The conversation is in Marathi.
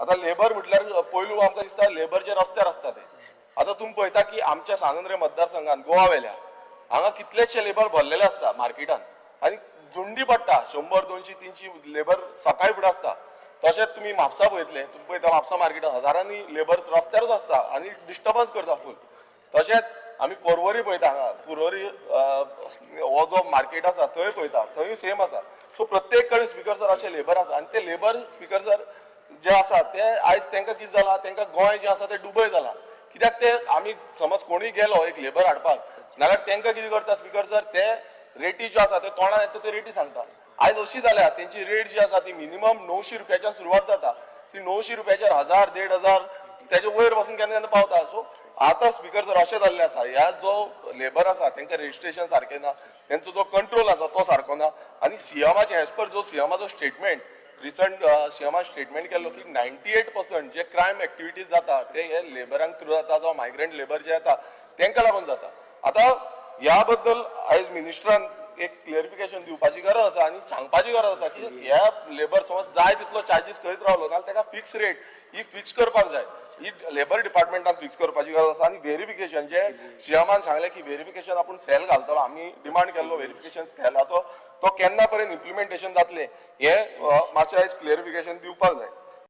आता लेबर म्हटल्यार पयलू आमकां दिसता लेबर जे रस्त्यार आसता ते आता तुम्ही पळयता की आमच्या सांगंद्रे मतदारसंघात गोवा वेल्या हांगा कितलेशे लेबर भरलेले असता मार्केटान आनी झुंडी पडटा 100-200-300 लेबर सकाळी फुडें आसता तशेंच तुम्ही म्हापसा पळयतले तुम्ही पळयता म्हापसा मार्केटान हजारांनी लेबर रस्त्यारूच आसता आनी डिस्टर्बन्स करता फूल तशेंच आमी पर्वरी पळयता हांगा पर्वरी हो जो मार्केट आसा थंय पळयता थंय सेम आसा सो प्रत्येक कडेन स्पिकर सर अशे लेबर आसा आनी ते लेबर स्पिकर सर जे आसा ते आयज तांकां कितें जाला तांकां गोंय जे आसा ते दुबय जाला कित्याक ते आमी समज कोणीय गेलो एक लेबर हाडपाक नाल्यार तांकां कितें करता स्पिकर सर ते रेटी ज्यो आसा ते तोंडान येता ते रेटी सांगता आयज अशी जाल्या तेंची रेट जी आसा ती मिनिमम 900 रुपयाच्यान सुरवात जाता ती 900 रुपयाचेर 1000-1500 त्याच्या वयर पासून केन्ना केन्ना पावता सो आता स्पिकर जर अशें जाल्लें आसा ह्या जो लेबर आसा तांकां रजिस्ट्रेशन सारकें ना तांचो जो कंट्रोल आसा तो सारको ना आनी सीएमाचे एज पर जो सीएमाचो स्टेटमेंट रिसंट सीएमान स्टेटमेंट केल्लो की 98% जे क्रायम एक्टिविटीज जाता ते हे लेबरांक थ्रू जाता जावं मायग्रंट लेबर जे येता तांकां लागून जाता आता ह्या बद्दल आयज मिनिस्टरान एक क्लियरिफिकेशन दिवपाची गरज आसा आनी सांगपाची गरज आसा की ह्या लेबर समज जाय तितलो चार्जीस करीत रावलो नाल्यार ताका फिक्स रेट ही फिक्स करपाक जाय ही लेबर डिपार्टमेंटान फिक्स करपाची गरज आसा आनी व्हेरिफिकेशन जे सीएमान सांगलें की व्हेरिफिकेशन आपूण सेल घालतलो आमी डिमांड केल्लो व्हेरिफिकेशन सेलाचो तो केन्ना पर्यंत इम्प्लिमेंटेशन जातलें हें मातशें आयज क्लियरिफिकेशन दिवपाक जाय